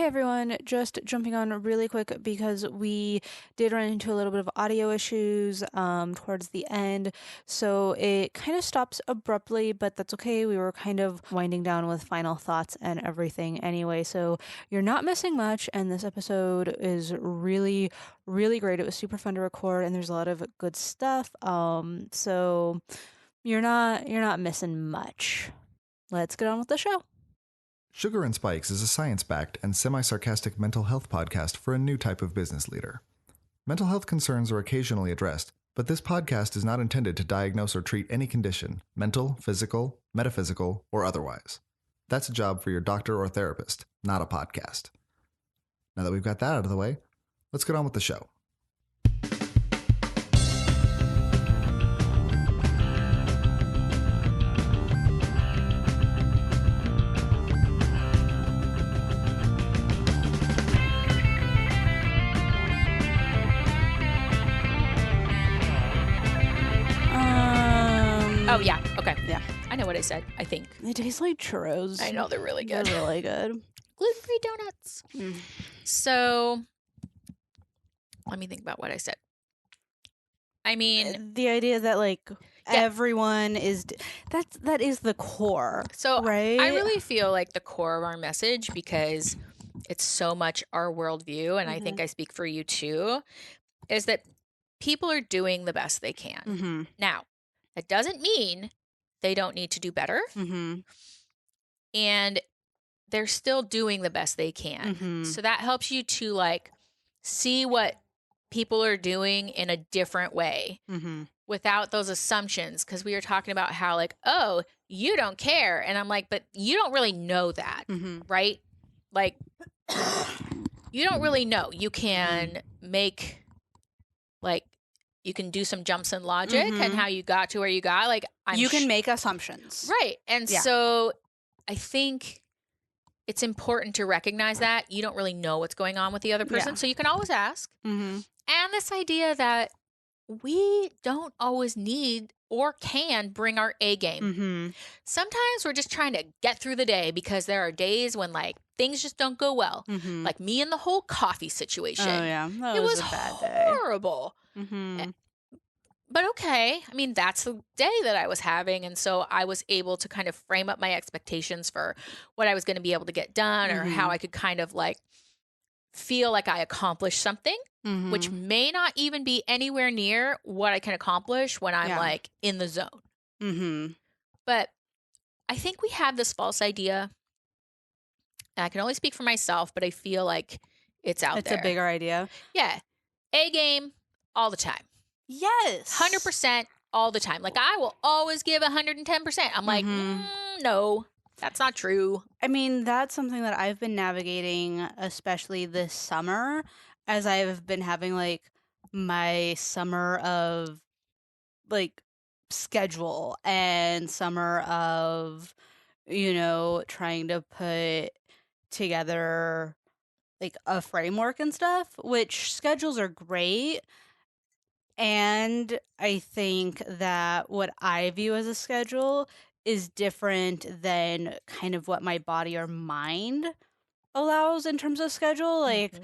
Hey everyone, just jumping on really quick because we did run into a little bit of audio issues towards the end. So it kind of stops abruptly, but that's okay. We were kind of winding down with final thoughts and everything anyway. So you're not missing much. And this episode is really, really great. It was super fun to record and there's a lot of good stuff. So you're not missing much. Let's get on with the show. Sugar and Spikes is a science-backed and semi-sarcastic mental health podcast for a new type of business leader. Mental health concerns are occasionally addressed, but this podcast is not intended to diagnose or treat any condition, mental, physical, metaphysical, or otherwise. That's a job for your doctor or therapist, not a podcast. Now that we've got that out of the way, let's get on with the show. Oh, yeah. Okay. Yeah. I know what I said, I think. They taste like churros. I know, they're really good. They're really good. Gluten-free donuts. So, let me think about what I said. I mean, The idea that like everyone is that is the core. So right? I really feel like the core of our message, because it's so much our worldview, and I think I speak for you too, is that people are doing the best they can. Now, that doesn't mean they don't need to do better. And they're still doing the best they can. So that helps you to like see what people are doing in a different way without those assumptions. Because we were talking about how like, oh, you don't care. And I'm like, but you don't really know that, right? Like, you don't really know. You can make like, you can do some jumps in logic and how you got to where you got. Like, you can make assumptions. Right. And so I think it's important to recognize that you don't really know what's going on with the other person. Yeah. So you can always ask. And this idea that we don't always need or can bring our A game. Sometimes we're just trying to get through the day because there are days when like things just don't go well. Like me and the whole coffee situation. Oh yeah, it was a bad day. horrible. But okay, I mean, that's the day that I was having. And so I was able to kind of frame up my expectations for what I was going to be able to get done or how I could kind of like feel like I accomplished something, which may not even be anywhere near what I can accomplish when I'm like in the zone. But I think we have this false idea. And I can only speak for myself, but I feel like it's out there. It's a bigger idea. Yeah. A game all the time. Yes. 100% all the time. Like, I will always give 110%. I'm like, no, that's not true. I mean, that's something that I've been navigating, especially this summer, as I've been having, like, my summer of, like, schedule and summer of, you know, trying to put together, like, a framework and stuff, which schedules are great. And I think that what I view as a schedule is different than kind of what my body or mind allows in terms of schedule. Like,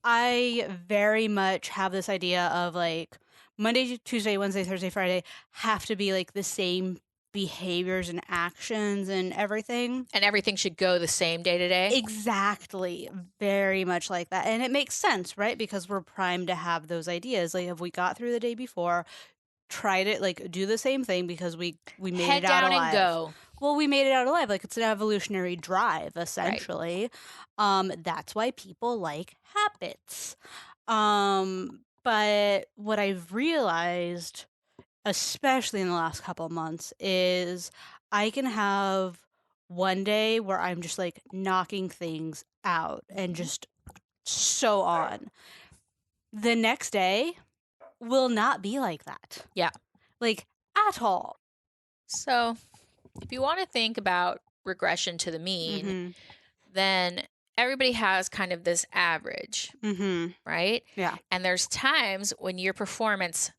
I very much have this idea of like Monday, Tuesday, Wednesday, Thursday, Friday have to be like the same behaviors and actions and everything. And everything should go the same day to day? Exactly. Very much like that. And it makes sense, right? Because we're primed to have those ideas. Like, if we got through the day before, tried it, like, do the same thing because we made Head it out down alive. and go. Well, we made it out alive. Like, it's an evolutionary drive, essentially. Right. That's why people like habits. But what I've realized, especially in the last couple of months, is I can have one day where I'm just like knocking things out and just so on. The next day will not be like that. Yeah. Like, at all. So if you want to think about regression to the mean, then everybody has kind of this average, right? Yeah. And there's times when your performance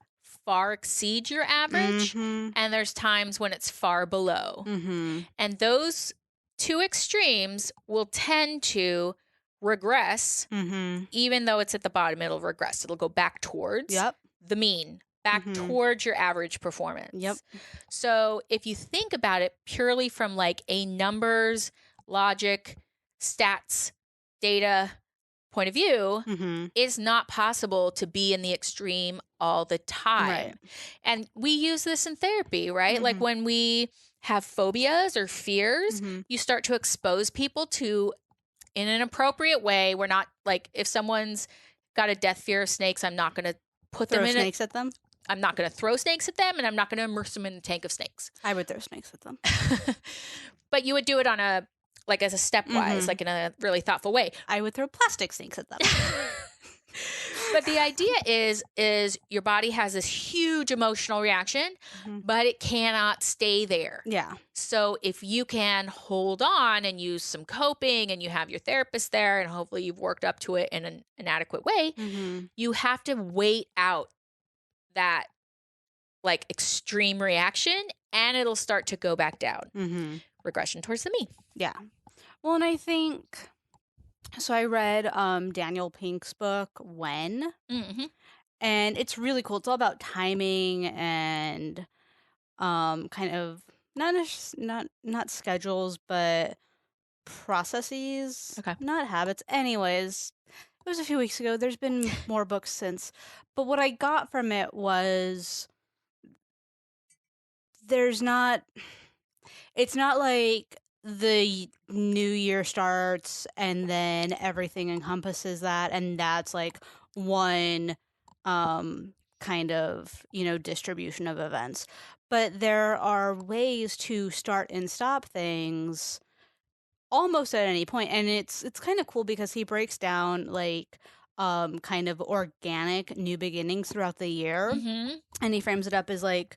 far exceeds your average, and there's times when it's far below. And those two extremes will tend to regress, Mm-hmm. even though it's at the bottom, it'll regress. It'll go back towards Yep. the mean, back Mm-hmm. towards your average performance. Yep. So if you think about it purely from like a numbers, logic, stats, data point of view, Mm-hmm. it's not possible to be in the extreme all the time. Right. And we use this in therapy, right? Mm-hmm. Like when we have phobias or fears, Mm-hmm. you start to expose people to, in an appropriate way. We're not like, if someone's got a death fear of snakes, I'm not going to put Throw them in snakes at them? I'm not going to throw snakes at them, and I'm not going to immerse them in a tank of snakes. I would throw snakes at them. But you would do it on a, like as a stepwise, like in a really thoughtful way. I would throw plastic snakes at them. But the idea is your body has this huge emotional reaction, but it cannot stay there. Yeah. So if you can hold on and use some coping, and you have your therapist there, and hopefully you've worked up to it in an adequate way, you have to wait out that like extreme reaction, and it'll start to go back down. Regression towards the mean. Yeah. Well, and I think, so I read Daniel Pink's book, When, and it's really cool. It's all about timing and kind of not schedules, but processes, Okay. not habits. Anyways, it was a few weeks ago. There's been more books since, but what I got from it was it's not like the new year starts and then everything encompasses that, and that's like one kind of, distribution of events. But there are ways to start and stop things almost at any point, and it's kind of cool because he breaks down like kind of organic new beginnings throughout the year, and he frames it up as like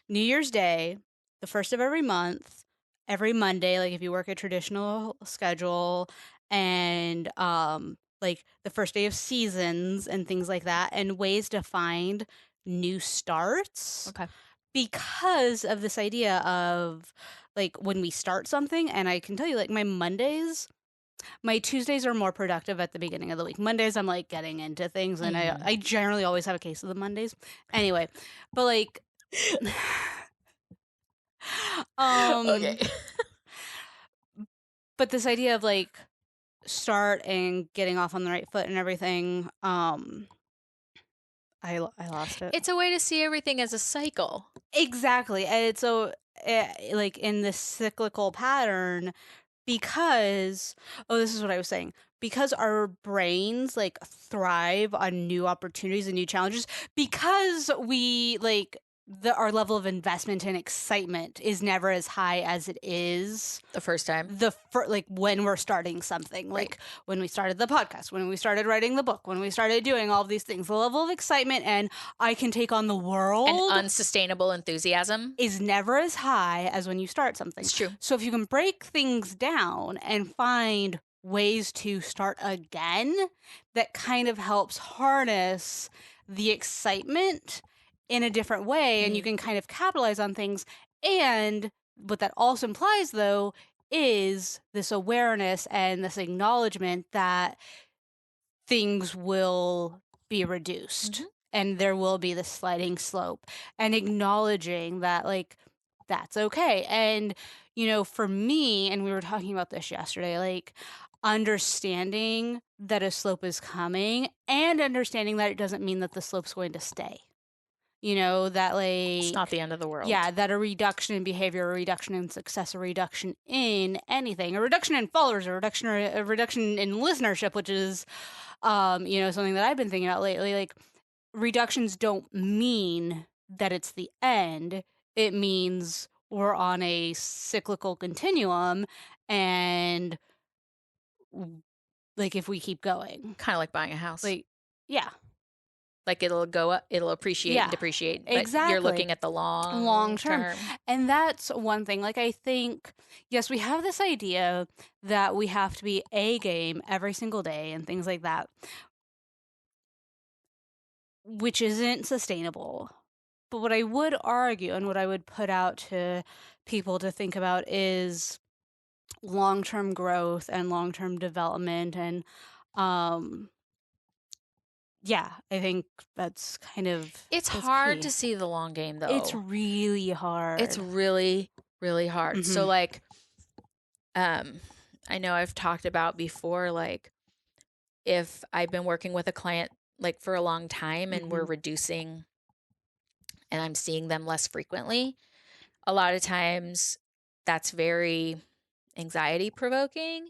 New Year's Day, the first of every month, every Monday, like if you work a traditional schedule, and like the first day of seasons and things like that, and ways to find new starts. Okay. Because of this idea of like when we start something, and I can tell you, like my Tuesdays are more productive at the beginning of the week. Mondays, I'm like getting into things, and I generally always have a case of the Mondays. Anyway, but like, Okay. but this idea of like start and getting off on the right foot and everything, I lost it. It's a way to see everything as a cycle. Exactly. And it's so like in this cyclical pattern, because this is what I was saying, because our brains like thrive on new opportunities and new challenges, because we like our level of investment and excitement is never as high as it is The first time. like when we're starting something, like when we started the podcast, when we started writing the book, when we started doing all of these things, the level of excitement and I can take on the world and unsustainable enthusiasm is never as high as when you start something. It's true. So if you can break things down and find ways to start again, that kind of helps harness the excitement in a different way, and you can kind of capitalize on things. And what that also implies, though, is this awareness and this acknowledgement that things will be reduced and there will be this sliding slope, and acknowledging that, like, that's okay. And, for me, and we were talking about this yesterday, like, understanding that a slope is coming and understanding that it doesn't mean that the slope's going to stay. That like it's not the end of the world. Yeah, that a reduction in behavior, a reduction in success, a reduction in anything, a reduction in followers, a reduction in listenership, which is something that I've been thinking about lately. Like, reductions don't mean that it's the end. It means we're on a cyclical continuum, and like if we keep going, kind of like buying a house. like, yeah. Like it'll go up, it'll appreciate and depreciate. But Exactly. you're looking at the long term. And that's one thing. Like, I think, yes, we have this idea that we have to be A game every single day and things like that, which isn't sustainable. But what I would argue and what I would put out to people to think about is long-term growth and long-term development. And yeah, I think that's It's that's hard to key. see the long game, It's though. really It's hard. really, really hard. So, Mhm. like, I know I've talked about before, like, if I've been working with a client, like, for a long time and we're Mhm. reducing and I'm seeing them less frequently, a lot of times that's very anxiety provoking,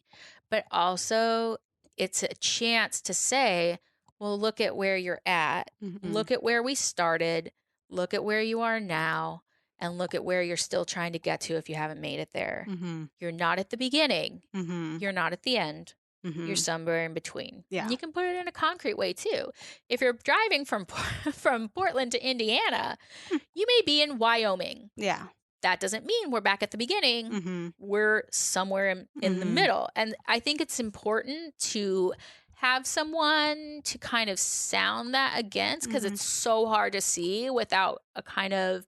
but also it's a chance to say, well, look at where you're at, Mhm. look at where we started, look at where you are now, and look at where you're still trying to get to if you haven't made it there. Mhm. You're not at the beginning, Mhm. you're not at the end. You're Mhm. somewhere in between. And Yeah. you can put it in a concrete way too. If you're driving from from Portland to Indiana, you may be in Wyoming. Yeah. That doesn't mean we're back at the beginning. Mhm. We're somewhere in the Mhm. middle. And I think it's important to have someone to kind of sound that against, because Mhm. it's so hard to see without a kind of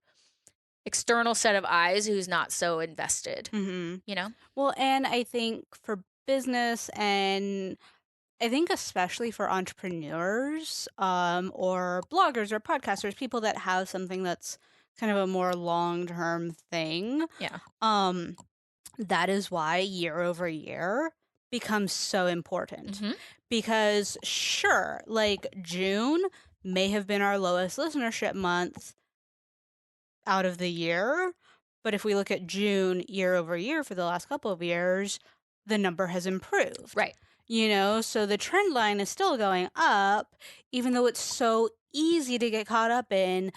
external set of eyes who's not so invested, Mhm. you know? Well, and I think for business, and I think especially for entrepreneurs, or bloggers or podcasters, people that have something that's kind of a more long-term thing, Yeah. um, that is why year over year becomes so important. Hmm. Because sure, like June may have been our lowest listenership month out of the year, but if we look at June year over year for the last couple of years, the number has improved. Right. So the trend line is still going up, even though it's so easy to get caught up in,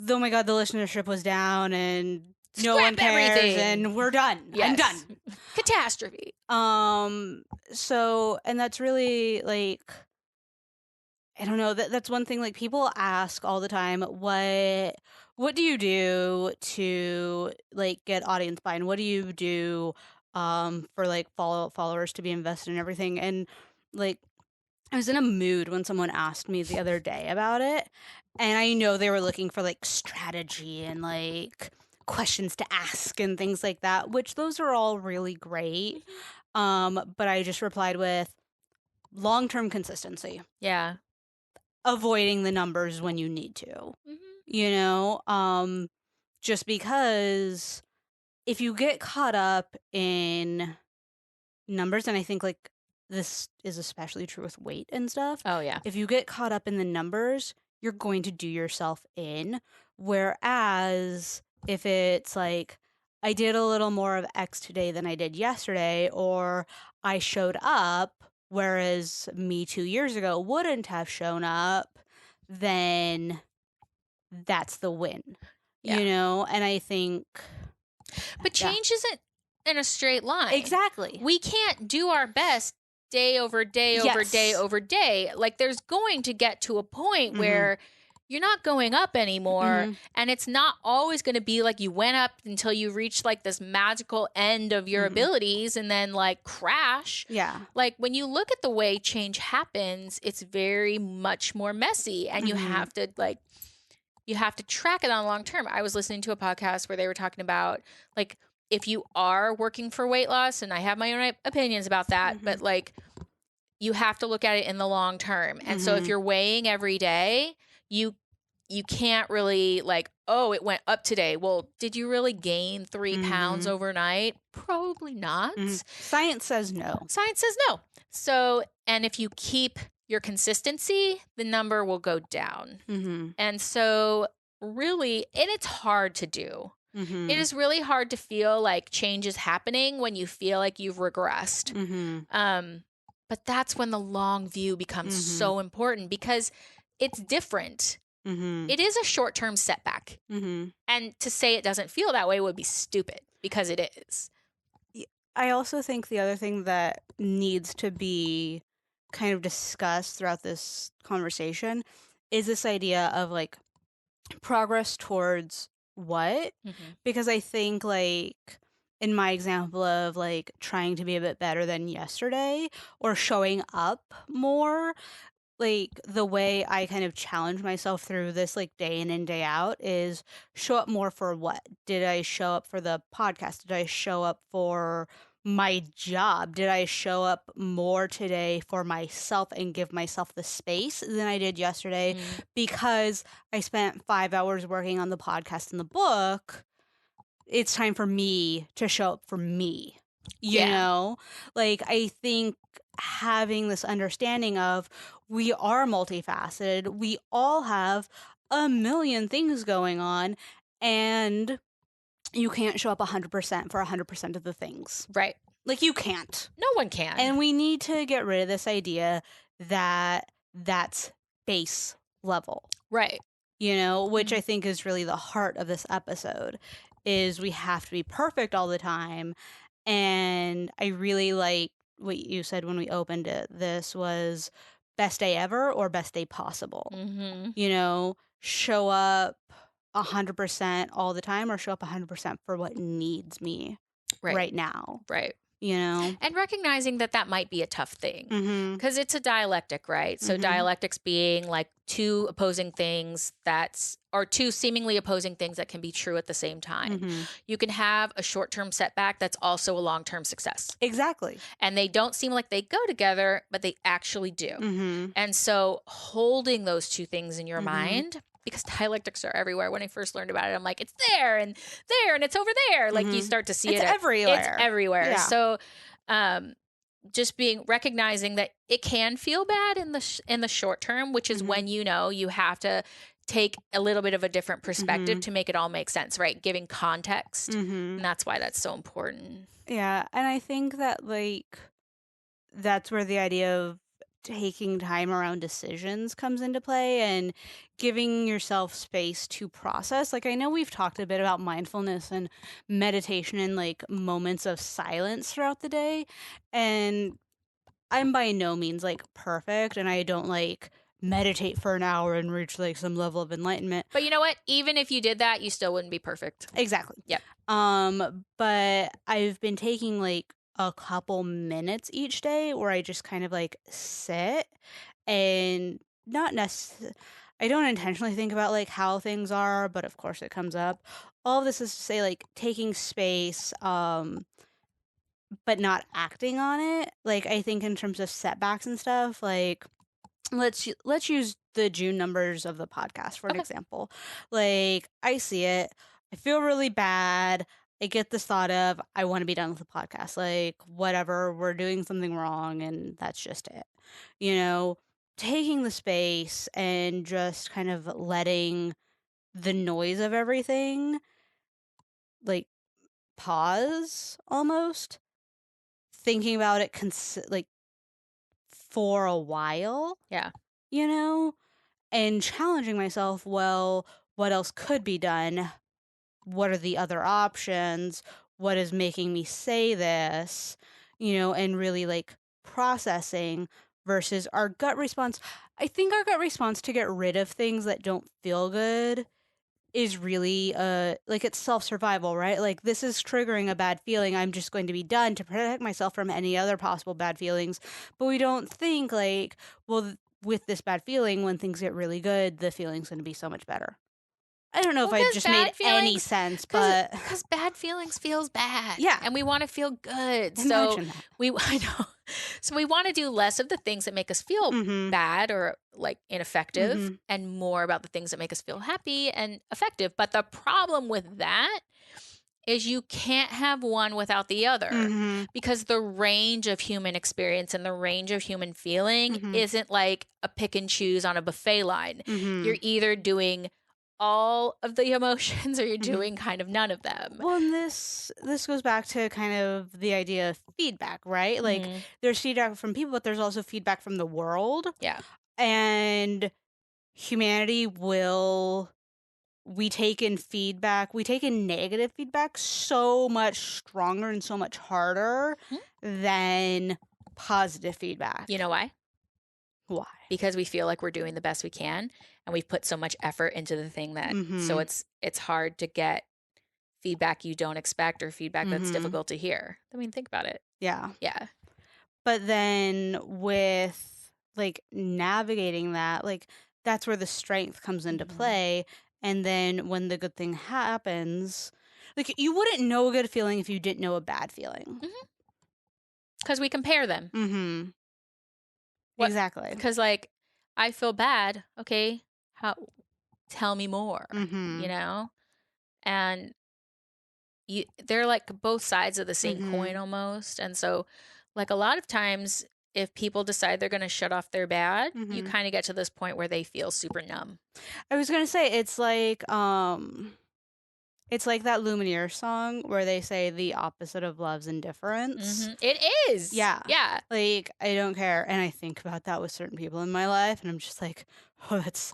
oh my God, the listenership was down and no one Scrap cares everything. and we're done. I'm Yes. done. Catastrophe. And that's really like, I don't know, that's one thing, like, people ask all the time, what do you do to, like, get audience buy-in? What do you do, for, like, followers to be invested in everything? And, like, I was in a mood when someone asked me the other day about it, and I know they were looking for, like, strategy and, like, questions to ask and things like that, which those are all really great. Hmm. But I just replied with long-term consistency. Yeah. Avoiding the numbers when you need to, Hmm. you know? Just because if you get caught up in numbers, and I think like this is especially true with weight and stuff, Oh, yeah. if you get caught up in the numbers, you're going to do yourself in. Whereas if it's like, I did a little more of X today than I did yesterday, or I showed up, whereas me 2 years ago wouldn't have shown up, then that's the win, Yeah. And I think, But yeah, change isn't in a straight line. exactly. We can't do our best day over day over day Yes. over day. Like, there's going to get to a point Mm-hmm. where you're not going up anymore. Mm-hmm. And it's not always going to be like you went up until you reached like this magical end of your Mm-hmm. abilities and then like crash. Yeah. Like, when you look at the way change happens, it's very much more messy, and Mm-hmm. you have to track it on long term. I was listening to a podcast where they were talking about, like, if you are working for weight loss, and I have my own opinions about that, Mm-hmm. but like, you have to look at it in the long term. And so if Mm-hmm. you're weighing every day, you can't really like, oh, it went up today. Well, did you really gain 3 pounds Mm-hmm. overnight? Probably not. Mm-hmm. Science says no. Science says no. So, and if you keep your consistency, the number will go down. Mm-hmm. And so, really, and it's hard to do. It Mm-hmm. is really hard to feel like change is happening when you feel like you've regressed. Mm-hmm. But that's when the long view becomes Mm-hmm. so important, because it's different. Mm-hmm. It is a short term setback. Mm-hmm. And to say it doesn't feel that way would be stupid, because it is. I also think the other thing that needs to be kind of discussed throughout this conversation is this idea of like progress towards what? Mm-hmm. Because I think like in my example of like trying to be a bit better than yesterday or showing up more, like the way I kind of challenge myself through this like day in and day out is show up more for what? Did I show up for the podcast? Did I show up for my job? Did I show up more today for myself and give myself the space than I did yesterday because I spent 5 hours working on the podcast and the book? It's time for me to show up for me. You Yeah. know, like I think having this understanding of we are multifaceted, we all have a million things going on, and you can't show up 100% for 100% of the things. Right. Like you can't. No one can. And we need to get rid of this idea that that's base level. Right. You know, which I think is really the heart of this episode is we have to be perfect all the time. And I really like what you said when we opened it. This was best day ever or best day possible. You know, show up 100% all the time or show up 100% for what needs me right now. Right. You know? And recognizing that that might be a tough thing because it's a dialectic, right? So dialectics being like two opposing things or two seemingly opposing things that can be true at the same time. You can have a short-term setback that's also a long-term success. Exactly. And they don't seem like they go together, but they actually do. And so holding those two things in your mind, because dialectics are everywhere. When I first learned about it, I'm like, it's there and it's over there. Like you start to see it's it everywhere. It's everywhere. Yeah. So just recognizing that it can feel bad in the short term, which is when you have to take a little bit of a different perspective to make it all make sense, right? Giving context. And that's why that's so important. Yeah. And I think that like that's where the idea of taking time around decisions comes into play and giving yourself space to process. Like I know we've talked a bit about mindfulness and meditation and like moments of silence throughout the day, and I'm by no means like perfect and I don't like meditate for an hour and reach like some level of enlightenment. But you know what? Even if you did that, you still wouldn't be perfect. Exactly. Yep. But I've been taking like a couple minutes each day where I just kind of like sit and not necessarily, I don't intentionally think about like how things are, but of course it comes up. All of this is to say like taking space, but not acting on it. Like I think in terms of setbacks and stuff, like let's use the June numbers of the podcast for an example. Like I see it, I feel really bad. I get this thought of I want to be done with the podcast. Like whatever, we're doing something wrong and that's just it. You know, taking the space and just kind of letting the noise of everything like pause almost, thinking about it like for a while. Yeah. You know, and challenging myself, well, what else could be done? What are the other options? What is making me say this? You know, and really like processing versus our gut response. I think our gut response to get rid of things that don't feel good is really like it's self-survival, right? Like this is triggering a bad feeling. I'm just going to be done to protect myself from any other possible bad feelings. But we don't think like, well, with this bad feeling, when things get really good, the feeling's going to be so much better. I don't know if I just made any sense, but because bad feelings feels bad. Yeah. And we want to feel good. Imagine that. I know. So we want to do less of the things that make us feel bad or like ineffective and more about the things that make us feel happy and effective. But the problem with that is you can't have one without the other because the range of human experience and the range of human feeling isn't like a pick and choose on a buffet line. You're either doing all of the emotions or you're doing kind of none of them. Well, and this goes back to kind of the idea of feedback, right? Like there's feedback from people, but there's also feedback from the world. Yeah. And humanity we take in negative feedback so much stronger and so much harder than positive feedback. You know why? Why? Because we feel like we're doing the best we can and we've put so much effort into the thing that so it's hard to get feedback you don't expect or feedback that's difficult to hear. I mean, think about it. Yeah. Yeah. But then with like navigating that, like that's where the strength comes into Mhm. play. And then when the good thing happens, like you wouldn't know a good feeling if you didn't know a bad feeling. Mhm. 'Cause we compare them. Mhm. What? Exactly. Because like, I feel bad. Okay, how tell me more, you Mhm. know? And they're like both sides of the same coin Mhm. almost. And so, like, a lot of times, if people decide they're going to shut off their bad, you Mhm. kind of get to this point where they feel super numb. I was gonna say it's like that Lumineer song where they say the opposite of love's indifference. It is. Yeah. Yeah. Like, I don't care. And I think about that with certain people in my life, and I'm just like, oh, it's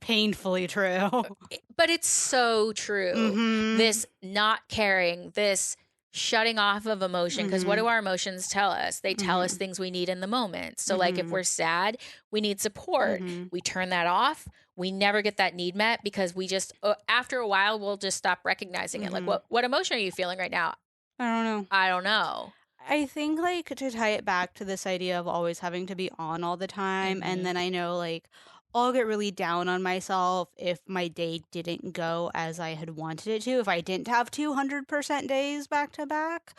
painfully true. But it's so true. Mm-hmm. This not caring, this shutting off of emotion. Because what Mm-hmm. do our emotions tell us? They tell us Mm-hmm. things we need in the moment. So, like, if Mm-hmm. we're sad, we need support. Mm-hmm. We turn that off. We never get that need met because we just, after a while, we'll just stop recognizing it. Like, Mm-hmm. what emotion are you feeling right now? I don't know. I don't know. I think, like, to tie it back to this idea of always having to be on all the time, and Mm-hmm. then I know, like, I'll get really down on myself if my day didn't go as I had wanted it to, if I didn't have 200% days back to back.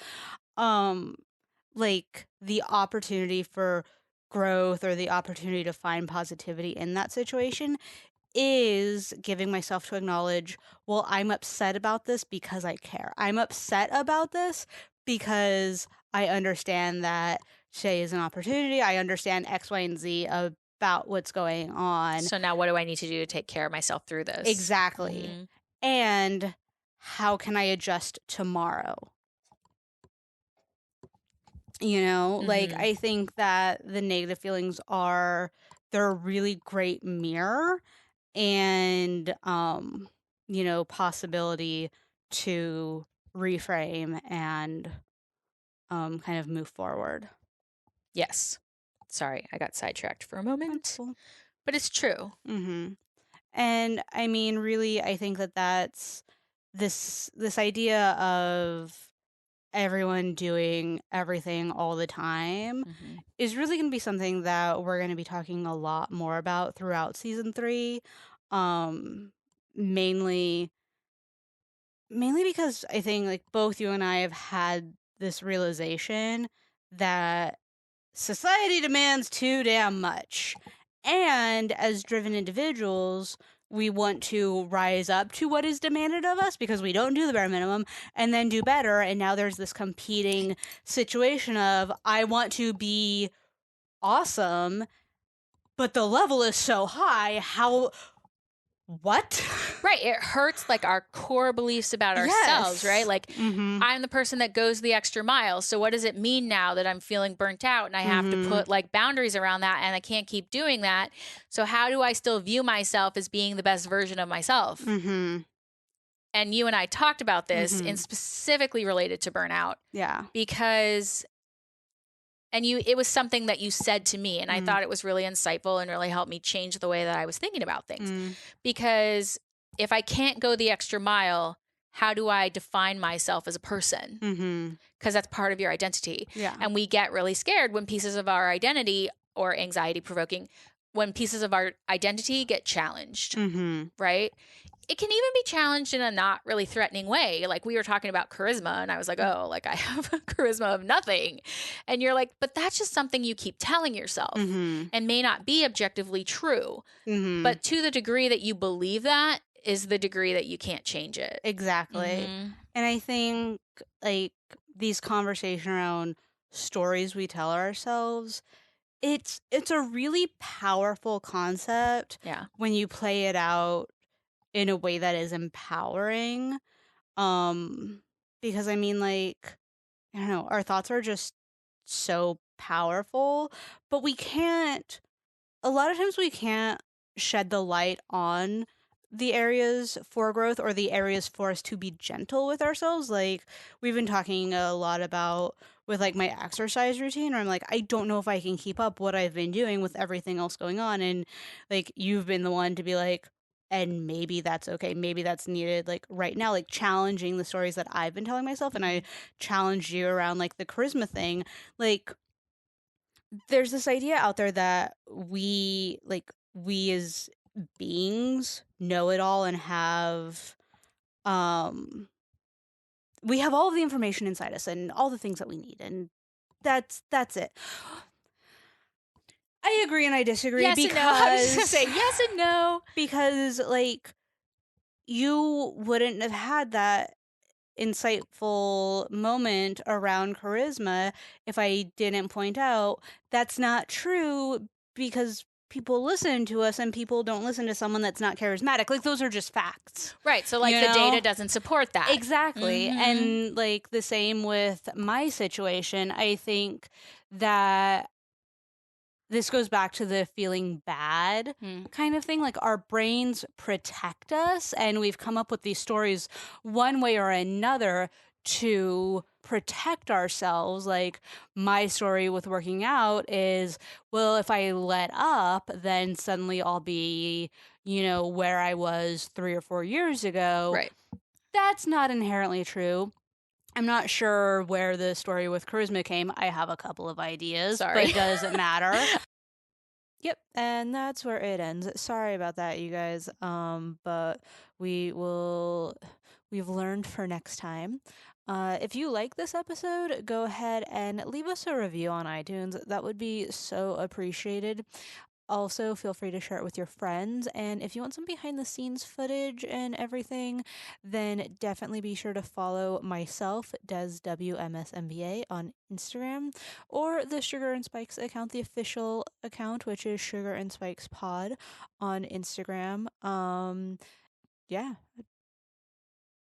Um, like, the opportunity for growth or the opportunity to find positivity in that situation is giving myself to acknowledge, well, I'm upset about this because I care. I'm upset about this because I understand that today is an opportunity. I understand X, Y, and Z about what's going on. So now what do I need to do to take care of myself through this? Exactly. Mm-hmm. And how can I adjust tomorrow? Like Mm-hmm. I think that the negative feelings they're a really great mirror and possibility to reframe and kind of move forward. Yes. Sorry, I got sidetracked for a That's moment. cool. But it's true. Mhm. And I mean really I think that that's this idea of everyone doing everything all the time Mm-hmm. is really going to be something that we're going to be talking a lot more about throughout season 3. Um mainly Mainly because I think, like, both you and I have had this realization that society demands too damn much. And as driven individuals, we want to rise up to what is demanded of us because we don't do the bare minimum and then do better. And now there's this competing situation of, I want to be awesome, but the level is so high. What? Right. It hurts like our core beliefs about ourselves, right? Yes. Like, Mm-hmm. I'm the person that goes the extra mile. So what does it mean now that I'm feeling burnt out and I have to Mm-hmm. put like boundaries around that and I can't keep doing that? So how do I still view myself as being the best version of myself? Mm-hmm. And you and I talked about this Mm-hmm. and specifically related to burnout Yeah. because it was something that you said to me and I Mm. thought it was really insightful and really helped me change the way that I was thinking about things. Mm. Because if I can't go the extra mile, how do I define myself as a person? Mhm. Because that's part of your identity. Yeah. And we get really scared when pieces of our identity, or anxiety provoking, when pieces of our identity get challenged, Mhm. right? It can even be challenged in a not really threatening way. Like we were talking about charisma, and I was like, oh, like I have a charisma of nothing. And you're like, but that's just something you keep telling yourself Mhm. and may not be objectively true. Mhm. But to the degree that you believe that is the degree that you can't change it. Exactly. Mm-hmm. And I think like these conversation around stories we tell ourselves, it's a really powerful concept Yeah. when you play it out in a way that is empowering. Um because I mean like I don't know, our thoughts are just so powerful, but we can't a lot of times we can't shed the light on the areas for growth or the areas for us to be gentle with ourselves. Like we've been talking a lot about with like my exercise routine where I'm like, I don't know if I can keep up what I've been doing with everything else going on. And like you've been the one to be like, and maybe that's okay. Maybe that's needed like right now, like challenging the stories that I've been telling myself. And I challenged you around like the charisma thing. Like there's this idea out there that we as beings know it all and have we have all of the information inside us and all the things that we need, and that's it. I agree and I disagree Yes and no. I was just gonna because say yes and no. because like you wouldn't have had that insightful moment around charisma if I didn't point out that's not true, because people listen to us and people don't listen to someone that's not charismatic. Like, those are just facts. Right. So, like, You the know? data doesn't support that. Exactly. Mhm. And like the same with my situation, I think that this goes back to the feeling bad kind of thing. Like, our brains protect us, and we've come up with these stories one way or another to protect ourselves. Like, my story with working out is, well, if I let up, then suddenly I'll be, where I was 3 or 4 years ago. Right. That's not inherently true. I'm not sure where the story with charisma came. I have a couple of ideas, Sorry. but it doesn't matter. Yep, and that's where it ends. Sorry about that, you guys. But we've learned for next time. If you like this episode, go ahead and leave us a review on iTunes. That would be so appreciated. Also, feel free to share it with your friends. And if you want some behind the scenes footage and everything, then definitely be sure to follow myself, Des WMSMBA, on Instagram, or the Sugar and Spikes account, the official account, which is Sugar and Spikes Pod on Instagram. Yeah,